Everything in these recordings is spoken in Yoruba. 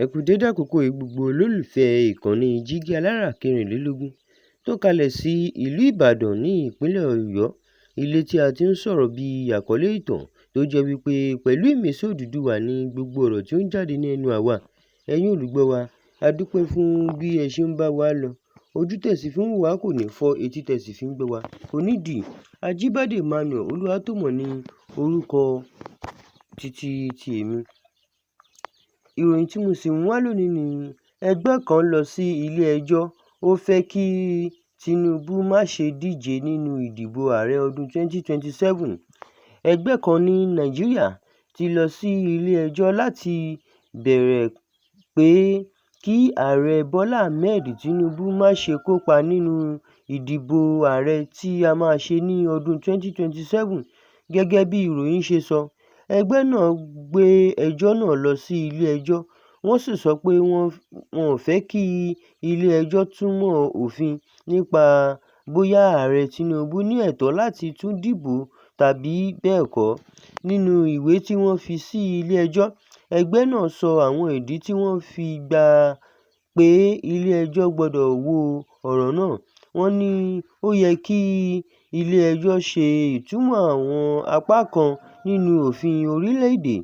Ẹ kú dédé àkókò yìí gbogbo olólùfẹ́ ìkànnì Jígí Alára 24 tó kalẹ̀ sí ìlú Ìbàdàn ní ìpínlẹ̀ Ọ̀yọ́, ilé tí a ti ń sọ̀rọ̀ bí àkọlé ìtàn tó jẹ́ wípé pẹ̀lú ìmísí Odùduwà ni gbogbo ọ̀rọ̀ tí ó ń jáde ní ẹnu àwa. Ẹ̀yin olùgbọ́ wa, a dúpẹ́ fún bí ẹ ṣe ń bá wa lọ. Ojú tẹ̀sí fi ń wò wá kò ní fọ́, etí tẹ̀sí fi ń gbọ́ wa kò ní dì. Ajíbádé Emmanuel Olúwatómọ̀ ní orúkọ ti èmi. Ìròyìn tí mo sì mú wá lónìí ni ẹgbẹ́ kan lọ sí ilé ẹjọ́, ó fẹ́ kí Tinubu má ṣe díje nínú ìdìbò ààrẹ ọdún 2027. Ẹgbẹ́ kan ní Nàìjíríà ti lọ sí ilé ẹjọ́ láti bẹ̀rẹ̀ pé kí ààrẹ Bọ́lá Ahmed Tinubu má ṣe kópa nínú ìdìbò ààrẹ tí a máa ṣe ní ọdún 2027. Gẹ́gẹ́ bí ìròyìn ṣe sọ, ẹgbẹ́ náà gbé ẹjọ́ náà lọ sí ilé ẹjọ́, wọ́n sì sọ pé wọn ò fẹ́ kí ilé ẹjọ́ túmọ̀ òfin nípa bóyá ààrẹ Tinubu ní ẹ̀tọ́ láti tún dìbò tàbí bẹ́ẹ̀ kọ́. Nínú ìwé tí wọ́n fi sí ilé ẹjọ́, ẹgbẹ́ náà sọ àwọn ìdí tí wọ́n fi gbà pé ilé ẹjọ́ gbọ́dọ̀ wo ọ̀rọ̀ náà. Wọ́n ní ó yẹ kí ilé ẹjọ́ ṣe ìtumọ̀ àwọn apá kan nínú òfin orílẹ̀-èdè.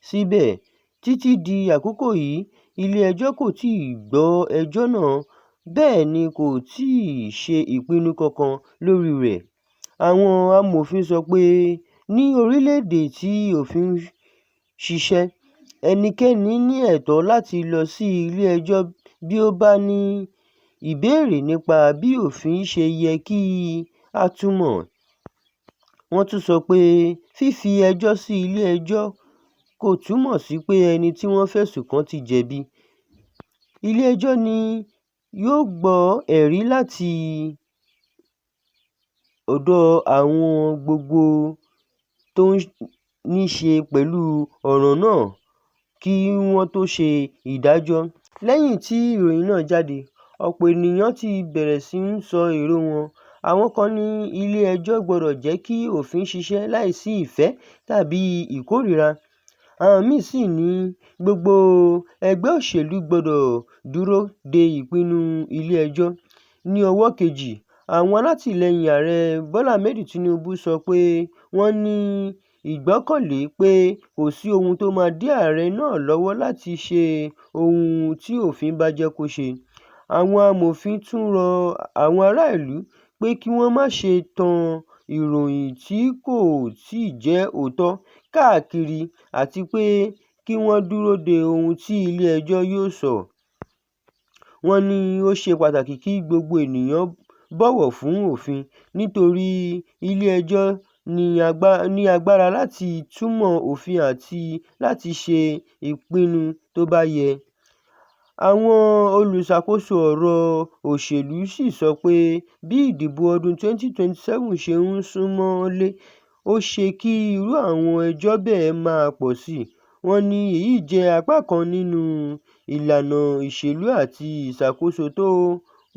Síbẹ̀, títí di àkókò yìí, ilé ẹjọ́ kò tíì gbọ́ ẹjọ́ náà, bẹ́ẹ̀ ni kò tíì ṣe ìpinnu kankan lórí rẹ̀. Àwọn amòfin sọ pé ní orílẹ̀-èdè tí òfin ń ṣiṣẹ́, ẹnikẹ́ni ní ẹ̀tọ́ láti lọ sí ilé ẹjọ́ bí ó bá ní ìbéèrè nípa bí òfin ṣe yẹ kí a túmọ̀. Wọ́n tún sọ pé fífi ẹjọ́ sí ilé ẹjọ́ kò túmọ̀ sí pé ẹni tí wọ́n fẹ̀sùn kàn ti jẹ̀bi. Ilé ẹjọ́ ni yóò gbọ́ ẹ̀rí láti ọ̀dọ̀ àwọn gbogbo tó ní ṣe pẹ̀lú ọ̀rọ̀ náà kí wọ́n tó ṣe ìdájọ́. Lẹ́yìn tí ìròyìn náà jáde, ọ̀pọ̀ ènìyàn ti bẹ̀rẹ̀ sí ń sọ èrò wọn. Àwọn kan ní ilé ẹjọ́ gbọ́dọ̀ jẹ́ kí òfin ṣiṣẹ́ láìsí ìfẹ́ tàbí ìkórìíra. Àwọn míì sì ní gbogbo ẹgbẹ́ òṣèlú gbọ́dọ̀ dúró de ìpinnu ilé ẹjọ́. Ní ọwọ́ kejì, àwọn alátìlẹyìn ààrẹ Bọ́lá Ahmed Tinubu sọ pé wọ́n ní ìgbọ́kànlé pé kò sí ohun tó máa dí ààrẹ náà lọ́wọ́ láti ṣe ohun tí òfin bá jẹ́ kó ṣe. Àwọn amòfin tún rọ àwọn ará ìlú pé kí wọ́n má ṣe tan ìròyìn tí kò tíì jẹ́ òótọ́ káàkiri àti pé kí wọ́n dúró de ohun tí ilé ẹjọ́ yóò sọ. Wọ́n ní ó ṣe pàtàkì kí gbogbo ènìyàn bọ̀wọ̀ fún òfin nítorí ilé ẹjọ́ ní agbára láti túmọ̀ òfin àti láti ṣe ìpinnu tó bá yẹ. Àwọn olùṣàkóso ọ̀rọ̀ òṣèlú sì sọ pé bí ìdìbò ọdún 2027 ṣe ń súnmọ́lé, ó ṣe kí irú àwọn ẹjọ́ bẹ́ẹ̀ máa pọ̀ sí i. Wọ́n ní èyí jẹ́ apá kan nínú ìlànà ìṣèlú àti ìṣàkóso tó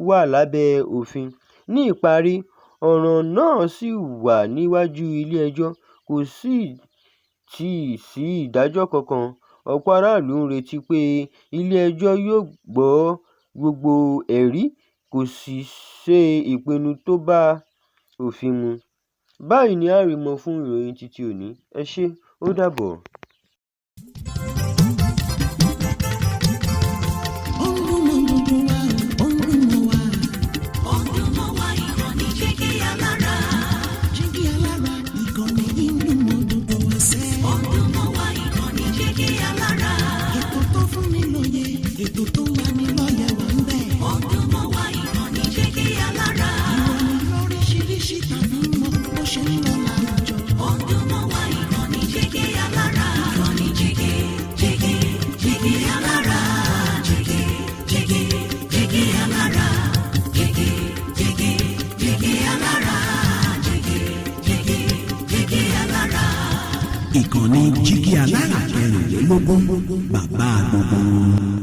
wà lábẹ́ òfin. Ní ìparí, ọ̀ràn náà sì wà níwájú ilé ẹjọ́, kò sì tíì sí ìdájọ́ kankan. Ọ̀pọ̀ aráàlú ń retí pé ilé ẹjọ́ yóò gbọ́ gbogbo ẹ̀rí kó sì ṣe ìpinnu tó bá òfin mu. Báyìí ni a rí mọ́ fún ìròyìn títí òní. Ẹ ṣé, ó dàbọ̀. Ìkànnì Jígí Alára 24, bàbá gbogbo.